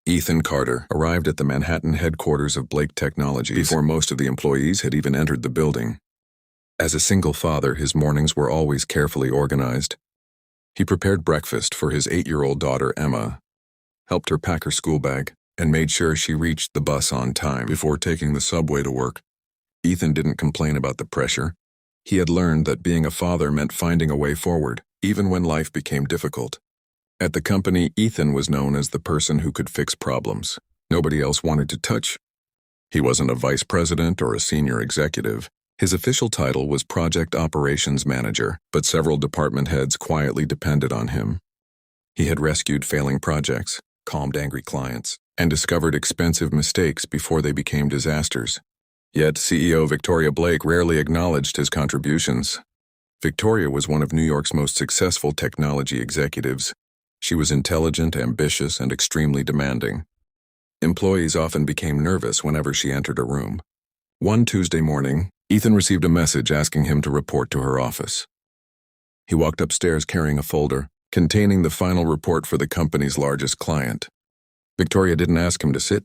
Ethan Carter arrived at the Manhattan headquarters of Blake Technologies before most of the employees had even entered the building. As a single father, his mornings were always carefully organized. He prepared breakfast for his 8-year-old daughter, Emma, helped her pack her school bag, and made sure she reached the bus on time before taking the subway to work. Ethan didn't complain about the pressure. He had learned that being a father meant finding a way forward, even when life became difficult. At the company, Ethan was known as the person who could fix problems nobody else wanted to touch. He wasn't a vice president or a senior executive. His official title was Project Operations Manager, but several department heads quietly depended on him. He had rescued failing projects, calmed angry clients, and discovered expensive mistakes before they became disasters. Yet CEO Victoria Blake rarely acknowledged his contributions. Victoria was one of New York's most successful technology executives. She was intelligent, ambitious, and extremely demanding. Employees often became nervous whenever she entered a room. One Tuesday morning, Ethan received a message asking him to report to her office. He walked upstairs carrying a folder containing the final report for the company's largest client. Victoria didn't ask him to sit.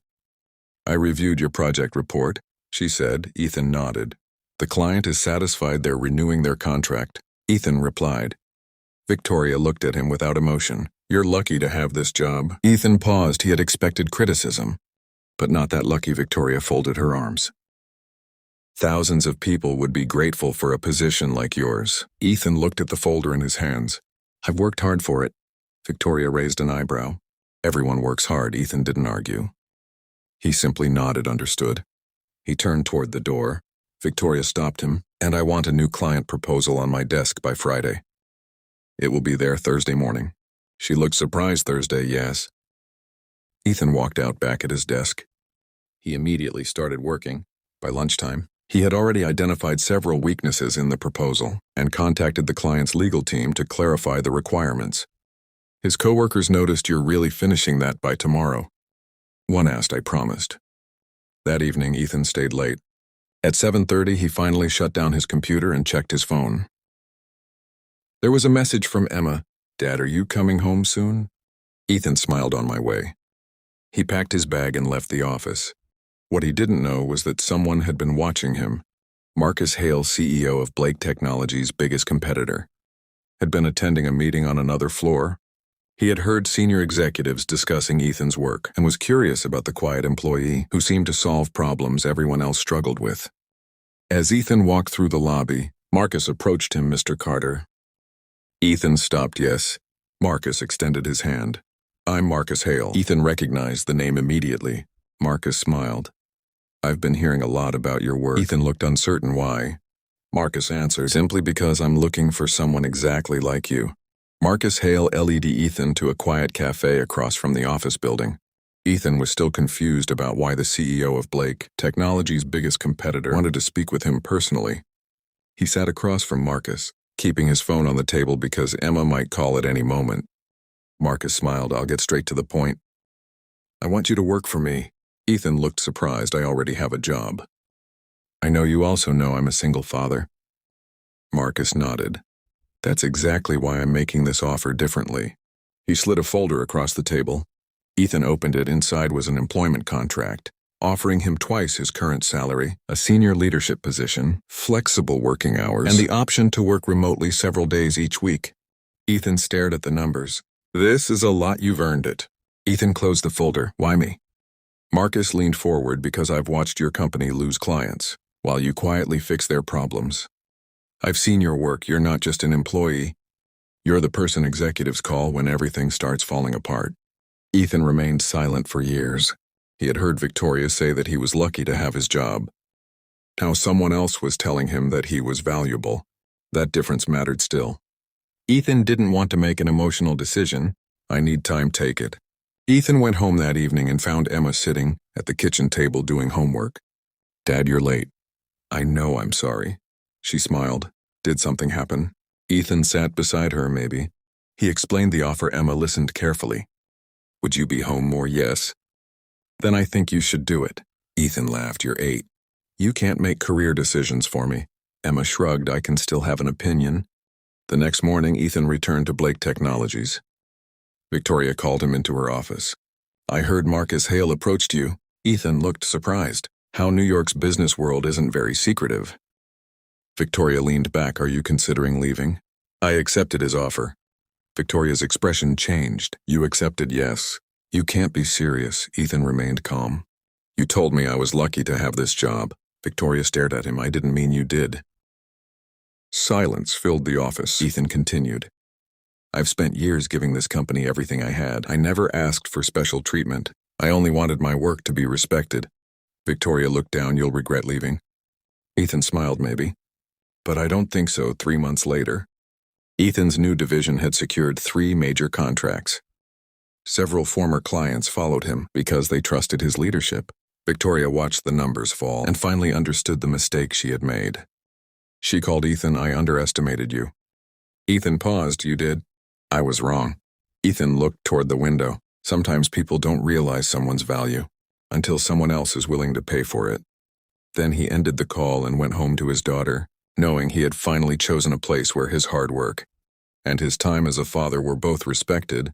"I reviewed your project report," she said. Ethan nodded. "The client is satisfied they're renewing their contract." Ethan replied. Victoria looked at him without emotion. "You're lucky to have this job." Ethan paused. He had expected criticism. But not that lucky. Victoria folded her arms. "Thousands of people would be grateful for a position like yours." Ethan looked at the folder in his hands. "I've worked hard for it." Victoria raised an eyebrow. "Everyone works hard." Ethan didn't argue. He simply nodded, understood. He turned toward the door. Victoria stopped him. "And I want a new client proposal on my desk by Friday. It will be there Thursday morning." She looked surprised. "Thursday, yes." Ethan walked out back at his desk. He immediately started working. By lunchtime, he had already identified several weaknesses in the proposal and contacted the client's legal team to clarify the requirements. His coworkers noticed, "You're really finishing that by tomorrow." One asked, "I promised." That evening, Ethan stayed late. At 7:30, he finally shut down his computer and checked his phone. There was a message from Emma. "Dad, are you coming home soon?" Ethan smiled. "On my way." He packed his bag and left the office. What he didn't know was that someone had been watching him. Marcus Hale, CEO of Blake Technologies' biggest competitor, had been attending a meeting on another floor. He had heard senior executives discussing Ethan's work and was curious about the quiet employee who seemed to solve problems everyone else struggled with. As Ethan walked through the lobby, Marcus approached him. "Mr. Carter." Ethan stopped. "Yes." Marcus extended his hand. "I'm Marcus Hale." Ethan recognized the name immediately. Marcus smiled. "I've been hearing a lot about your work." Ethan looked uncertain. "Why?" Marcus answered, "Simply because I'm looking for someone exactly like you." Marcus Hale led Ethan to a quiet cafe across from the office building. Ethan was still confused about why the CEO of Blake, Technology's biggest competitor, wanted to speak with him personally. He sat across from Marcus, keeping his phone on the table because Emma might call at any moment. Marcus smiled. "I'll get straight to the point. I want you to work for me." Ethan looked surprised. "I already have a job." "I know you also know I'm a single father." Marcus nodded. "That's exactly why I'm making this offer differently." He slid a folder across the table. Ethan opened it. Inside was an employment contract, offering him twice his current salary, a senior leadership position, flexible working hours, and the option to work remotely several days each week. Ethan stared at the numbers. "This is a lot. You've earned it." Ethan closed the folder. "Why me?" Marcus leaned forward. "Because I've watched your company lose clients, while you quietly fix their problems. I've seen your work. You're not just an employee. You're the person executives call when everything starts falling apart." Ethan remained silent for years. He had heard Victoria say that he was lucky to have his job. Now someone else was telling him that he was valuable. That difference mattered still. Ethan didn't want to make an emotional decision. "I need time. Take it." Ethan went home that evening and found Emma sitting at the kitchen table doing homework. "Dad, you're late." "I know. I'm sorry." She smiled. "Did something happen?" Ethan sat beside her. "Maybe." He explained the offer. Emma listened carefully. "Would you be home more?" "Yes." "Then I think you should do it." Ethan laughed. "You're 8. You can't make career decisions for me." Emma shrugged. "I can still have an opinion." The next morning, Ethan returned to Blake Technologies. Victoria called him into her office. I heard Marcus Hale approached you. Ethan looked surprised. How New York's business world isn't very secretive. Victoria leaned back. Are you considering leaving? I accepted his offer. Victoria's expression changed. You accepted, yes. You can't be serious. Ethan remained calm. You told me I was lucky to have this job. Victoria stared at him. I didn't mean you did. Silence filled the office. Ethan continued. I've spent years giving this company everything I had. I never asked for special treatment. I only wanted my work to be respected. Victoria looked down. You'll regret leaving. Ethan smiled, maybe. But I don't think so. 3 months later, Ethan's new division had secured 3 major contracts. Several former clients followed him because they trusted his leadership. Victoria watched the numbers fall and finally understood the mistake she had made. She called Ethan. I underestimated you. Ethan paused. You did? I was wrong. Ethan looked toward the window. Sometimes people don't realize someone's value until someone else is willing to pay for it. Then he ended the call and went home to his daughter, knowing he had finally chosen a place where his hard work and his time as a father were both respected